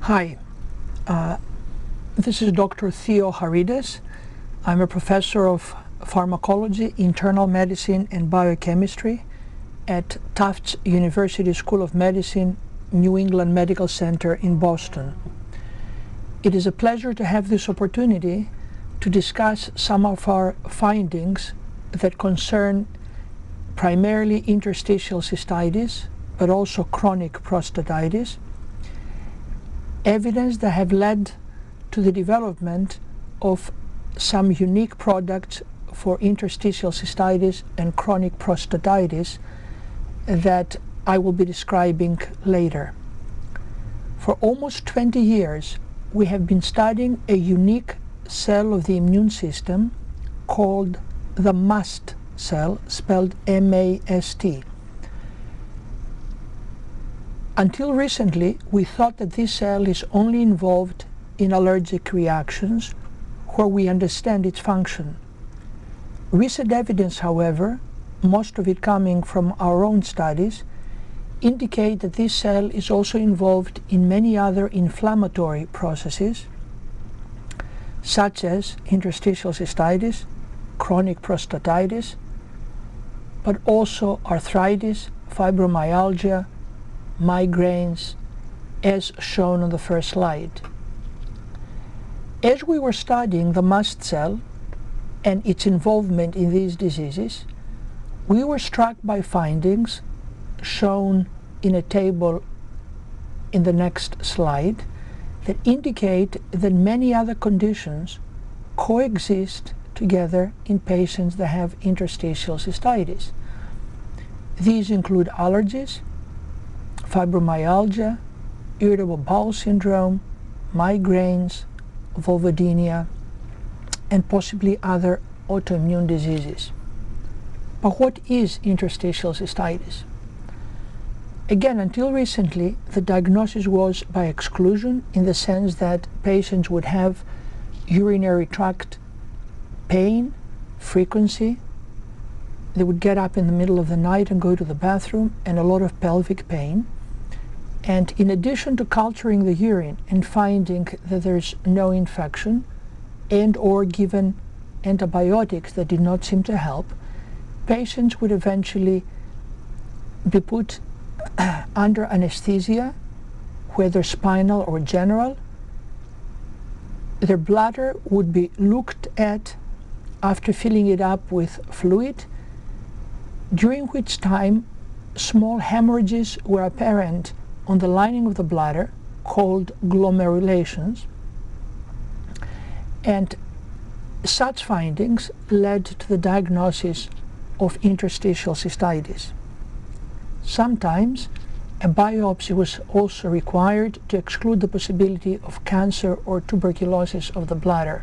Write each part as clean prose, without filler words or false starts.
Hi, this is Dr. Theoharides. I'm a professor of pharmacology, internal medicine, and biochemistry at Tufts University School of Medicine, New England Medical Center in Boston. It is a pleasure to have this opportunity to discuss some of our findings that concern primarily interstitial cystitis, but also chronic prostatitis, evidence that have led to the development of some unique products for interstitial cystitis and chronic prostatitis that I will be describing later. For almost 20 years, we have been studying a unique cell of the immune system called the Mast cell, spelled M-A-S-T. Until recently, we thought that this cell is only involved in allergic reactions, where we understand its function. Recent evidence, however, most of it coming from our own studies, indicate that this cell is also involved in many other inflammatory processes, such as interstitial cystitis, chronic prostatitis, but also arthritis, fibromyalgia, migraines, as shown on the first slide. As we were studying the mast cell and its involvement in these diseases, we were struck by findings shown in a table in the next slide that indicate that many other conditions coexist together in patients that have interstitial cystitis. These include allergies, fibromyalgia, irritable bowel syndrome, migraines, vulvodynia, and possibly other autoimmune diseases. But what is interstitial cystitis? Again, until recently, the diagnosis was by exclusion, in the sense that patients would have urinary tract pain, frequency. They would get up in the middle of the night and go to the bathroom, and a lot of pelvic pain. And in addition to culturing the urine and finding that there's no infection and or given antibiotics that did not seem to help, patients would eventually be put under anesthesia, whether spinal or general. Their bladder would be looked at after filling it up with fluid, during which time small hemorrhages were apparent on the lining of the bladder, called glomerulations, and such findings led to the diagnosis of interstitial cystitis. Sometimes a biopsy was also required to exclude the possibility of cancer or tuberculosis of the bladder.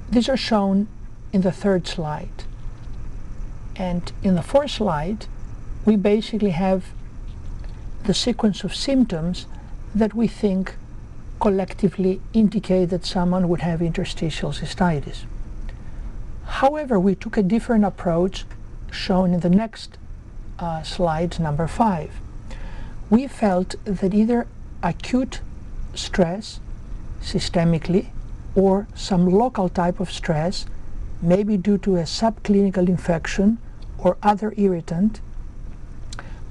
These are shown in the third slide. And in the fourth slide, we basically have the sequence of symptoms that we think collectively indicate that someone would have interstitial cystitis. However, we took a different approach, shown in the next slide, number 5. We felt that either acute stress systemically or some local type of stress, maybe due to a subclinical infection or other irritant,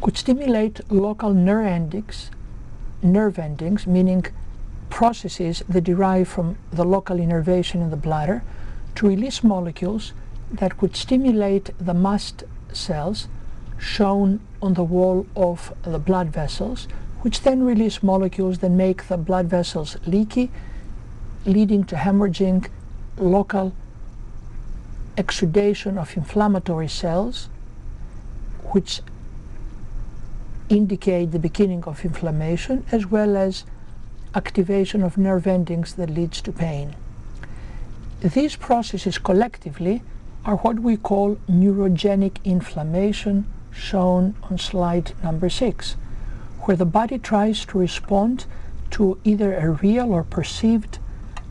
could stimulate local nerve endings, meaning processes that derive from the local innervation in the bladder, to release molecules that could stimulate the mast cells shown on the wall of the blood vessels, which then release molecules that make the blood vessels leaky, leading to hemorrhaging, local exudation of inflammatory cells, which indicate the beginning of inflammation, as well as activation of nerve endings that leads to pain. These processes collectively are what we call neurogenic inflammation, shown on slide number 6, where the body tries to respond to either a real or perceived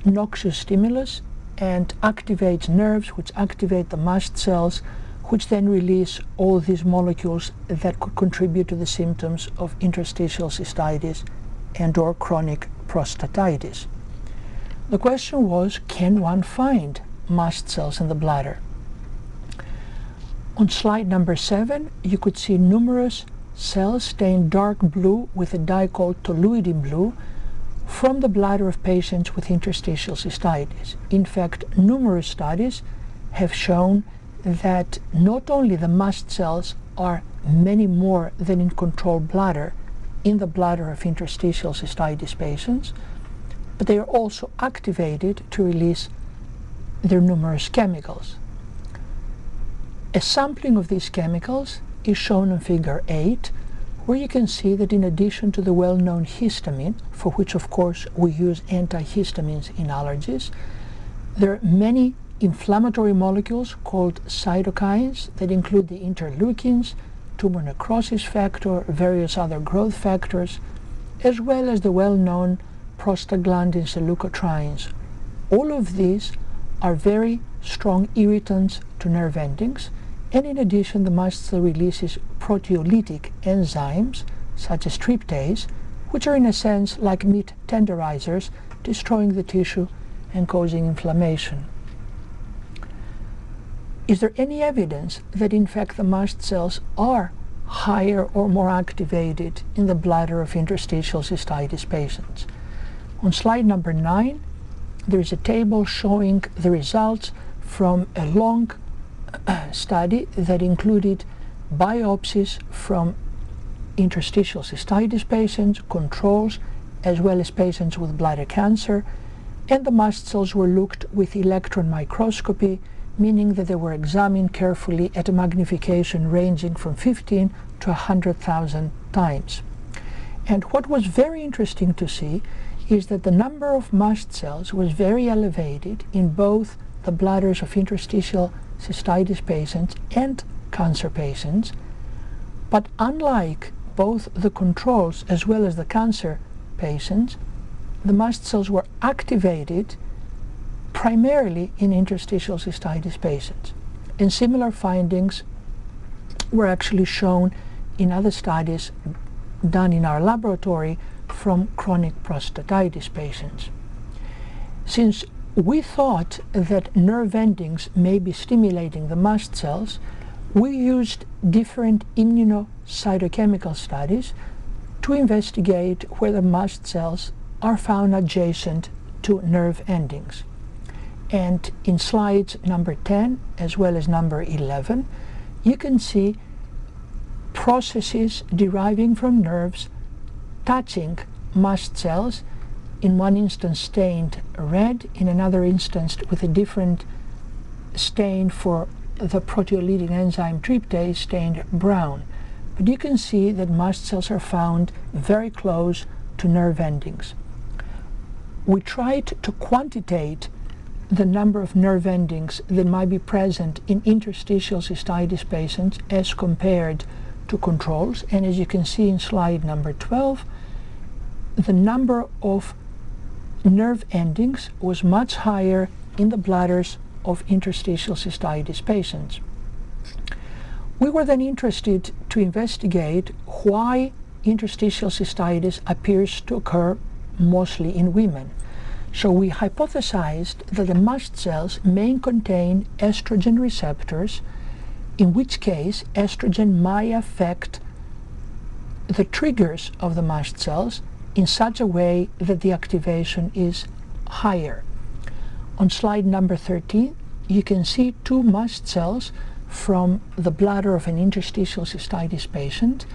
noxious stimulus and activates nerves, which activate the mast cells, which then release all these molecules that could contribute to the symptoms of interstitial cystitis and/or chronic prostatitis. The question was, can one find mast cells in the bladder? On slide number 7, you could see numerous cells stained dark blue with a dye called toluidine blue from the bladder of patients with interstitial cystitis. In fact, numerous studies have shown that not only the mast cells are many more than in controlled bladder in the bladder of interstitial cystitis patients, but they are also activated to release their numerous chemicals. A sampling of these chemicals is shown in figure 8, where you can see that in addition to the well-known histamine, for which of course we use antihistamines in allergies, there are many inflammatory molecules called cytokines that include the interleukins, tumor necrosis factor, various other growth factors, as well as the well-known prostaglandins and leukotrienes. All of these are very strong irritants to nerve endings, and in addition the mast cell releases proteolytic enzymes such as tryptase, which are in a sense like meat tenderizers, destroying the tissue and causing inflammation. Is there any evidence that in fact the mast cells are higher or more activated in the bladder of interstitial cystitis patients? On slide number 9, there is a table showing the results from a long study that included biopsies from interstitial cystitis patients, controls, as well as patients with bladder cancer, and the mast cells were looked with electron microscopy, meaning that they were examined carefully at a magnification ranging from 15 to 100,000 times. And what was very interesting to see is that the number of mast cells was very elevated in both the bladders of interstitial cystitis patients and cancer patients, but unlike both the controls as well as the cancer patients, the mast cells were activated primarily in interstitial cystitis patients. And similar findings were actually shown in other studies done in our laboratory from chronic prostatitis patients. Since we thought that nerve endings may be stimulating the mast cells, we used different immunocytochemical studies to investigate whether mast cells are found adjacent to nerve endings. And in slides number 10 as well as number 11, you can see processes deriving from nerves touching mast cells, in one instance stained red, in another instance with a different stain for the proteolytic enzyme tryptase stained brown. But you can see that mast cells are found very close to nerve endings. We tried to quantitate the number of nerve endings that might be present in interstitial cystitis patients as compared to controls, and as you can see in slide number 12, the number of nerve endings was much higher in the bladders of interstitial cystitis patients. We were then interested to investigate why interstitial cystitis appears to occur mostly in women. So we hypothesized that the mast cells may contain estrogen receptors, in which case estrogen might affect the triggers of the mast cells in such a way that the activation is higher. On slide number 13, you can see two mast cells from the bladder of an interstitial cystitis patient,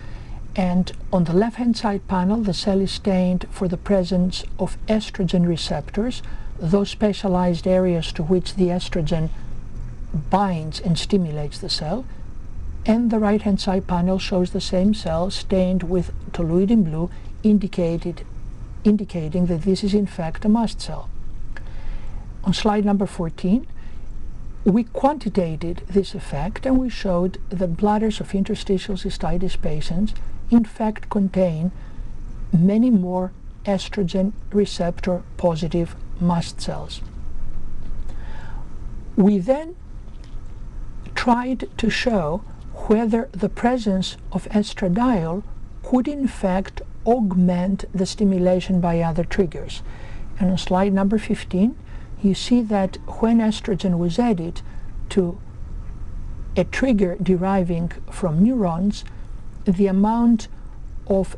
and on the left-hand side panel the cell is stained for the presence of estrogen receptors, those specialized areas to which the estrogen binds and stimulates the cell, and the right-hand side panel shows the same cell stained with toluidine blue, indicating that this is in fact a mast cell. On slide number 14, we quantitated this effect and we showed that bladders of interstitial cystitis patients in fact contain many more estrogen receptor positive mast cells. We then tried to show whether the presence of estradiol could in fact augment the stimulation by other triggers. And on slide number 15, you see that when estrogen was added to a trigger deriving from neurons, the amount of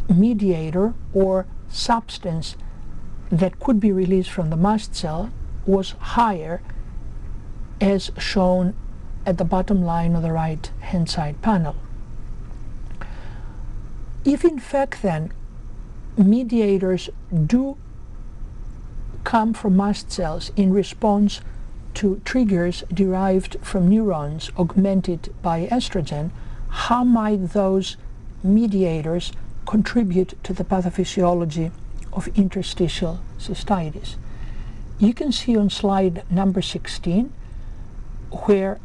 mediator or substance that could be released from the mast cell was higher, as shown at the bottom line of the right hand side panel. If in fact then mediators do come from mast cells in response to triggers derived from neurons augmented by estrogen, how might those mediators contribute to the pathophysiology of interstitial cystitis? You can see on slide number 16 where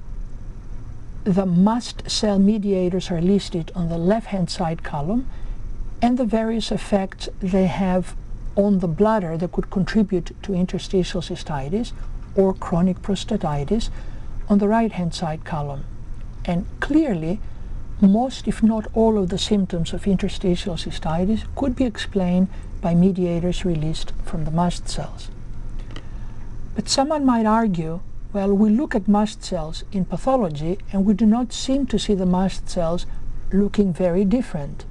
the mast cell mediators are listed on the left-hand side column and the various effects they have on the bladder that could contribute to interstitial cystitis or chronic prostatitis on the right-hand side column. And clearly, most, if not all, of the symptoms of interstitial cystitis could be explained by mediators released from the mast cells. But someone might argue, well, we look at mast cells in pathology and we do not seem to see the mast cells looking very different.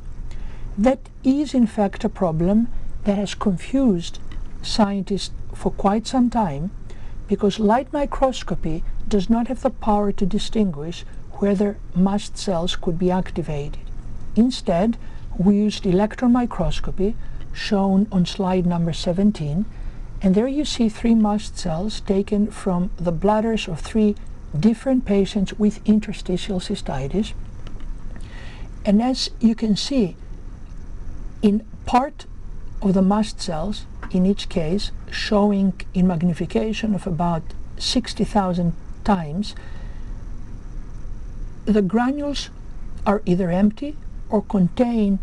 That is in fact a problem that has confused scientists for quite some time, because light microscopy does not have the power to distinguish whether mast cells could be activated. Instead, we used electron microscopy, shown on slide number 17, and there you see 3 mast cells taken from the bladders of 3 different patients with interstitial cystitis. And as you can see, in part of the mast cells, in each case showing in magnification of about 60,000 times, the granules are either empty or contain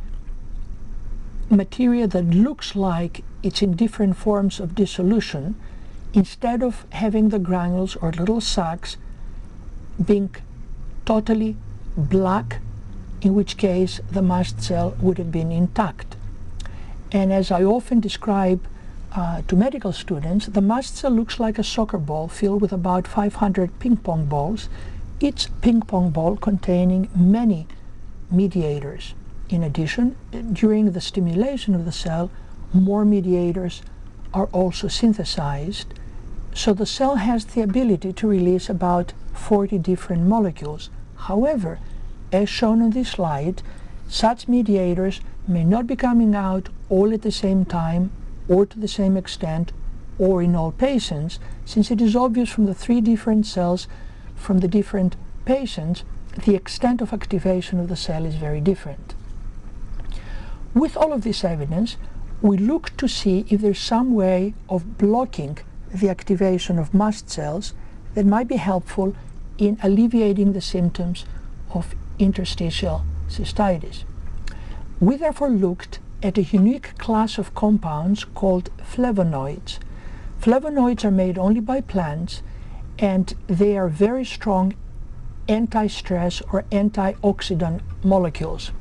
material that looks like it's in different forms of dissolution, instead of having the granules or little sacs being totally black, in which case the mast cell would have been intact. And as I often describe to medical students, the mast cell looks like a soccer ball filled with about 500 ping pong balls, each ping pong ball containing many mediators. In addition, during the stimulation of the cell, more mediators are also synthesized, so the cell has the ability to release about 40 different molecules. However, as shown on this slide, such mediators may not be coming out all at the same time or to the same extent or in all patients, since it is obvious from the 3 different cells from the different patients, the extent of activation of the cell is very different. With all of this evidence, we look to see if there's some way of blocking the activation of mast cells that might be helpful in alleviating the symptoms of interstitial cystitis. We therefore looked at a unique class of compounds called flavonoids. Flavonoids are made only by plants, and they are very strong anti-stress or antioxidant molecules.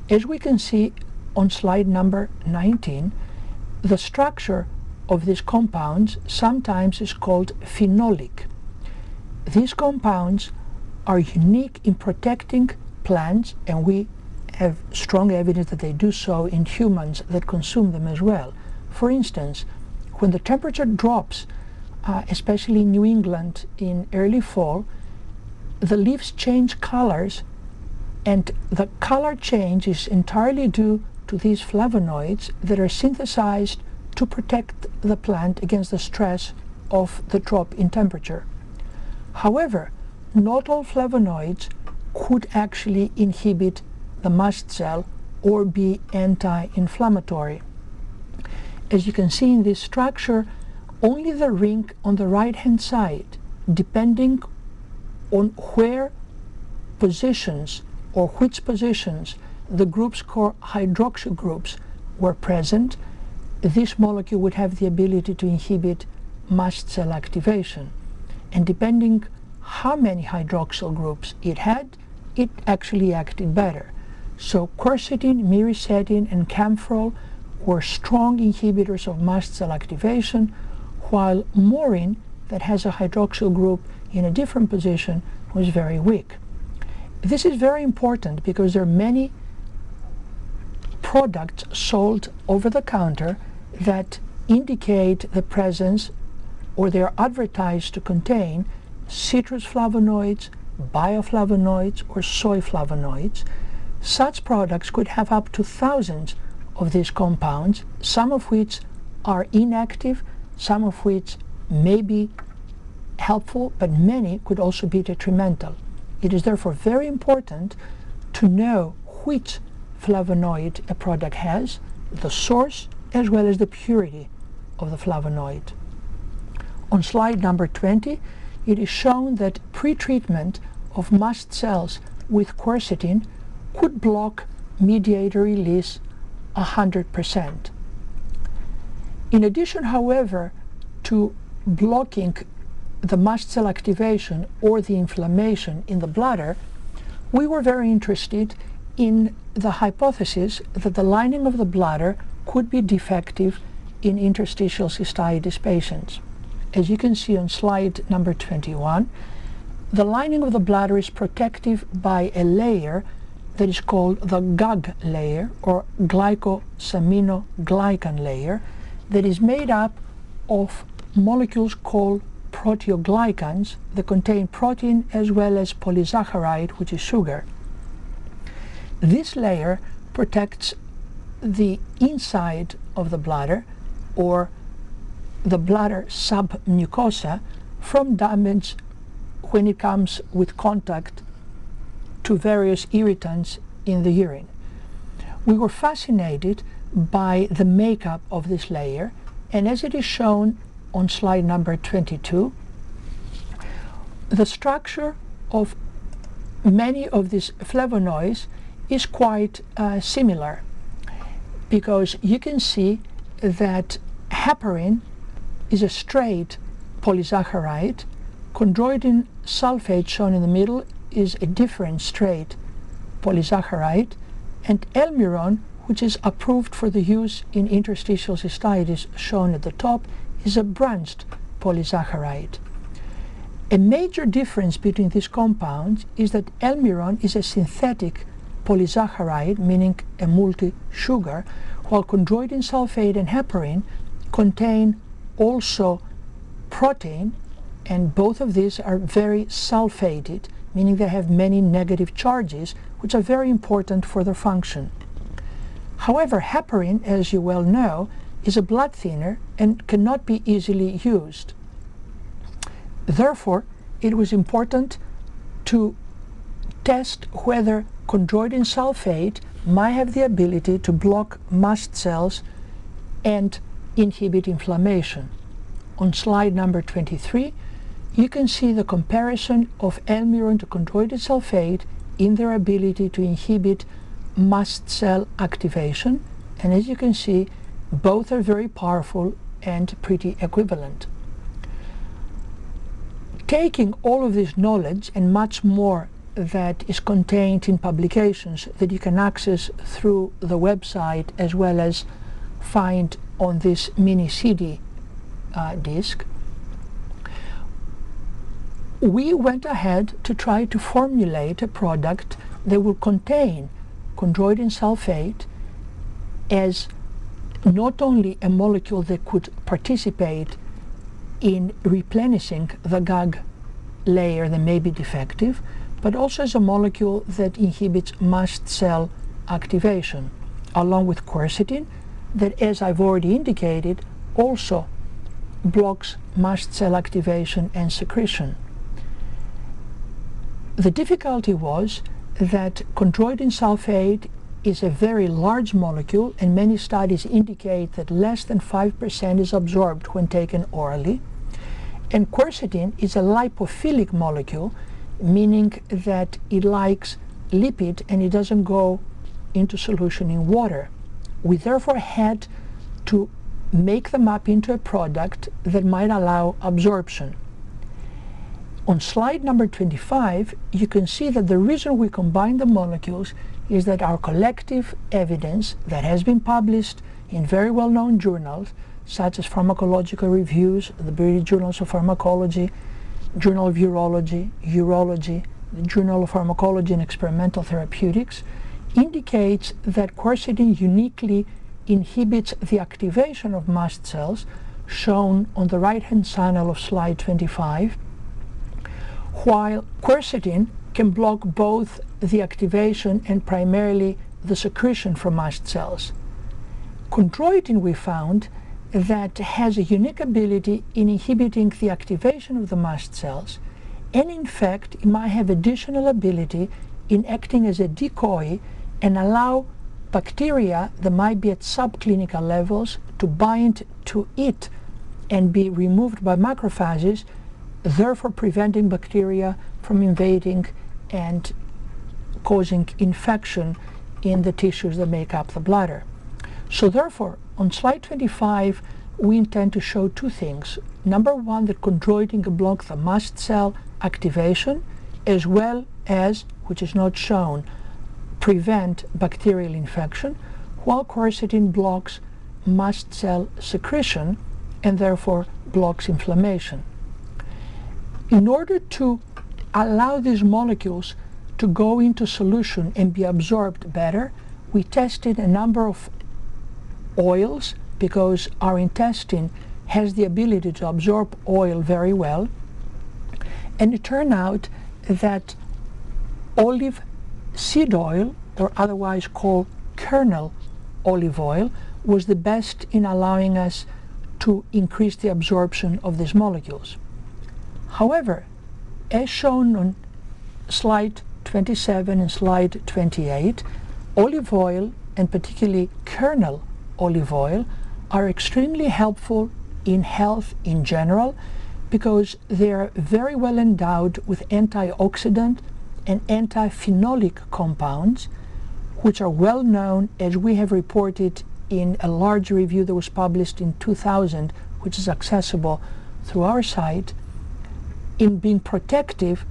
As we can see on slide number 19, the structure of these compounds sometimes is called phenolic. These compounds are unique in protecting plants, and we have strong evidence that they do so in humans that consume them as well. For instance, when the temperature drops, especially in New England in early fall, the leaves change colors, and the color change is entirely due to these flavonoids that are synthesized to protect the plant against the stress of the drop in temperature. However, not all flavonoids could actually inhibit the mast cell or be anti-inflammatory. As you can see in this structure, only the ring on the right-hand side, depending on where positions or which positions the groups called hydroxyl groups were present, this molecule would have the ability to inhibit mast cell activation. And depending how many hydroxyl groups it had, it actually acted better. So quercetin, myricetin, and camphorol were strong inhibitors of mast cell activation, while morin, that has a hydroxyl group in a different position, was very weak. This is very important because there are many products sold over the counter that indicate the presence, or they are advertised to contain, citrus flavonoids, bioflavonoids, or soy flavonoids. Such products could have up to thousands of these compounds, some of which are inactive, some of which may be helpful, but many could also be detrimental. It is therefore very important to know which flavonoid a product has, the source, as well as the purity of the flavonoid. On slide number 20, it is shown that pre-treatment of mast cells with quercetin could block mediator release 100%. In addition, however, to blocking the mast cell activation or the inflammation in the bladder, we were very interested in the hypothesis that the lining of the bladder could be defective in interstitial cystitis patients. As you can see on slide number 21, the lining of the bladder is protective by a layer that is called the GAG layer, or glycosaminoglycan layer, that is made up of molecules called proteoglycans that contain protein as well as polysaccharide, which is sugar. This layer protects the inside of the bladder, or the bladder submucosa, from damage when it comes with contact to various irritants in the urine. We were fascinated by the makeup of this layer, and as it is shown on slide number 22, the structure of many of these flavonoids is quite similar, because you can see that heparin is a straight polysaccharide, chondroitin sulfate, shown in the middle, is a different straight polysaccharide, and elmiron, which is approved for the use in interstitial cystitis, shown at the top, is a branched polysaccharide. A major difference between these compounds is that elmiron is a synthetic polysaccharide, meaning a multi-sugar, while chondroitin sulfate and heparin contain also protein, and both of these are very sulfated, meaning they have many negative charges, which are very important for their function. However, heparin, as you well know, is a blood thinner and cannot be easily used. Therefore, it was important to test whether chondroitin sulfate might have the ability to block mast cells and inhibit inflammation. On slide number 23, you can see the comparison of elmiron to chondroitin sulfate in their ability to inhibit mast cell activation, and as you can see, both are very powerful and pretty equivalent. Taking all of this knowledge and much more that is contained in publications that you can access through the website as well as find on this mini CD disc, we went ahead to try to formulate a product that will contain chondroitin sulfate as not only a molecule that could participate in replenishing the GAG layer that may be defective, but also as a molecule that inhibits mast cell activation, along with quercetin, that, as I've already indicated, also blocks mast cell activation and secretion. The difficulty was that chondroitin sulfate is a very large molecule, and many studies indicate that less than 5% is absorbed when taken orally. And quercetin is a lipophilic molecule, meaning that it likes lipid and it doesn't go into solution in water. We therefore had to make them up into a product that might allow absorption. On slide number 25, you can see that the reason we combine the molecules is that our collective evidence that has been published in very well-known journals, such as Pharmacological Reviews, the British Journals of Pharmacology, Journal of Urology, the Journal of Pharmacology and Experimental Therapeutics, indicates that quercetin uniquely inhibits the activation of mast cells, shown on the right-hand panel of slide 25, while quercetin can block both the activation and primarily the secretion from mast cells. Chondroitin, we found, that has a unique ability in inhibiting the activation of the mast cells, and in fact it might have additional ability in acting as a decoy and allow bacteria that might be at subclinical levels to bind to it and be removed by macrophages, therefore preventing bacteria from invading and causing infection in the tissues that make up the bladder. So therefore, on slide 25, we intend to show two things. Number one, that chondroitin can block the mast cell activation, as well as, which is not shown, prevent bacterial infection, while quercetin blocks mast cell secretion and therefore blocks inflammation. In order to allow these molecules to go into solution and be absorbed better, we tested a number of oils, because our intestine has the ability to absorb oil very well, and it turned out that olive seed oil, or otherwise called kernel olive oil, was the best in allowing us to increase the absorption of these molecules. However, as shown on slide 27 and slide 28, olive oil, and particularly kernel olive oil, are extremely helpful in health in general, because they are very well endowed with antioxidant and antiphenolic compounds, which are well known, as we have reported in a large review that was published in 2000, which is accessible through our site, in being protective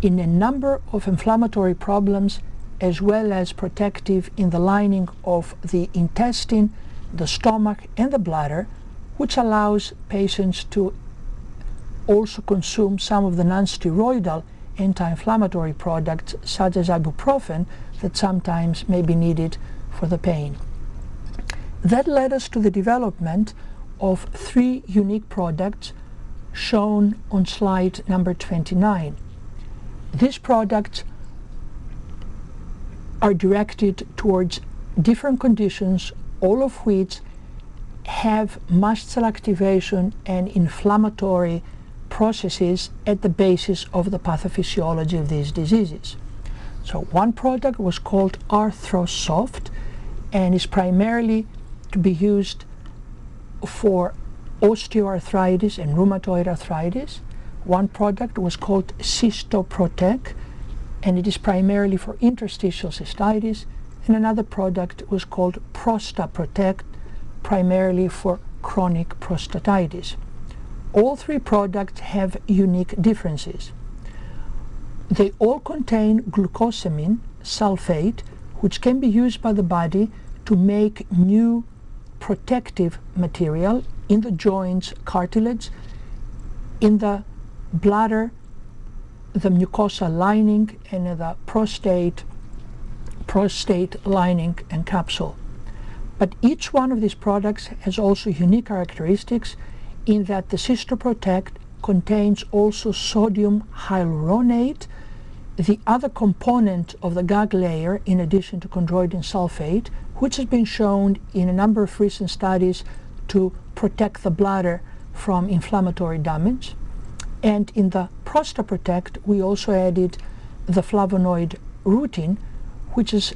in a number of inflammatory problems, as well as protective in the lining of the intestine, the stomach, and the bladder, which allows patients to also consume some of the non-steroidal anti-inflammatory products, such as ibuprofen, that sometimes may be needed for the pain. That led us to the development of 3 unique products shown on slide number 29. These products are directed towards different conditions, all of which have mast cell activation and inflammatory processes at the basis of the pathophysiology of these diseases. So one product was called ArthroSoft and is primarily to be used for osteoarthritis and rheumatoid arthritis. One product was called CystoProtect, and it is primarily for interstitial cystitis, and another product was called ProstaProtect, primarily for chronic prostatitis. All 3 products have unique differences. They all contain glucosamine sulfate, which can be used by the body to make new protective material in the joints, cartilage, in the bladder, the mucosa lining, and the prostate lining and capsule. But each one of these products has also unique characteristics, in that the CystoProtect contains also sodium hyaluronate, the other component of the gag layer, in addition to chondroitin sulfate, which has been shown in a number of recent studies to protect the bladder from inflammatory damage. And in the ProstaProtect, we also added the flavonoid rutin, which is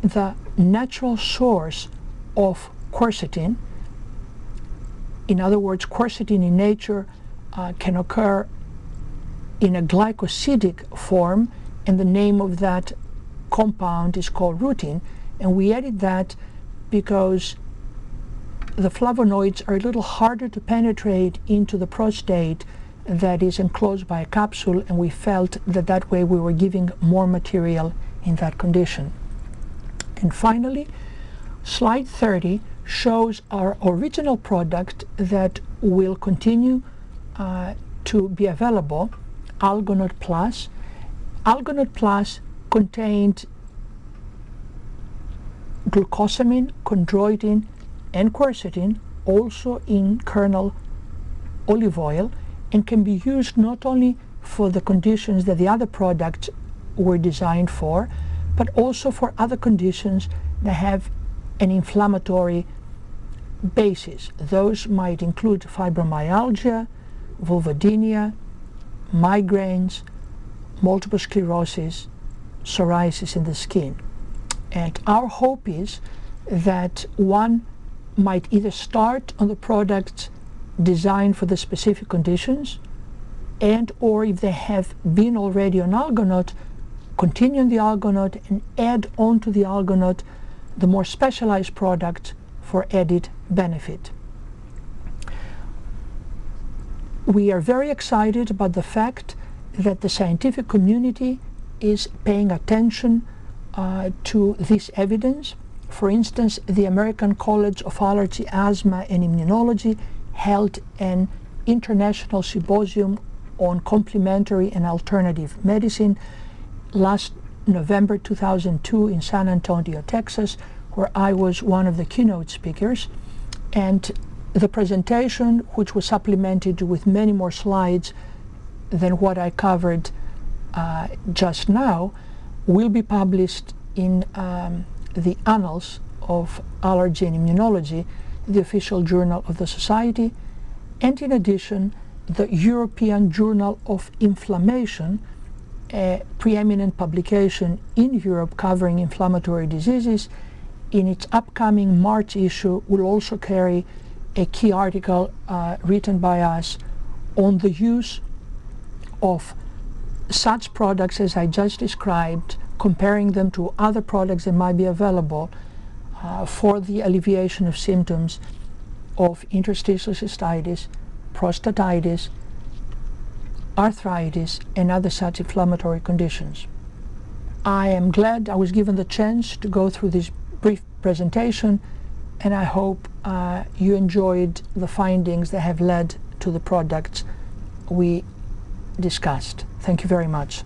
the natural source of quercetin. In other words, quercetin in nature can occur in a glycosidic form, and the name of that compound is called rutin. And we added that because the flavonoids are a little harder to penetrate into the prostate that is enclosed by a capsule, and we felt that that way we were giving more material in that condition. And finally, slide 30 shows our original product that will continue to be available, Algonaut Plus. Algonaut Plus contained glucosamine, chondroitin, and quercetin, also in kernel olive oil, and can be used not only for the conditions that the other products were designed for, but also for other conditions that have an inflammatory basis. Those might include fibromyalgia, vulvodynia, migraines, multiple sclerosis, psoriasis in the skin. And our hope is that one might either start on the products designed for the specific conditions, and or if they have been already on Algonaut, continue on the Algonaut and add on to the Algonaut the more specialized product for added benefit. We are very excited about the fact that the scientific community is paying attention to this evidence. For instance, the American College of Allergy, Asthma and Immunology held an international symposium on complementary and alternative medicine last November 2002 in San Antonio, Texas, where I was one of the keynote speakers. And the presentation, which was supplemented with many more slides than what I covered just now, will be published in the Annals of Allergy and Immunology, the official journal of the Society, and in addition, the European Journal of Inflammation, a preeminent publication in Europe covering inflammatory diseases. In its upcoming March issue, will also carry a key article written by us on the use of such products as I just described, comparing them to other products that might be available for the alleviation of symptoms of interstitial cystitis, prostatitis, arthritis, and other such inflammatory conditions. I am glad I was given the chance to go through this brief presentation, and I hope you enjoyed the findings that have led to the products we discussed. Thank you very much.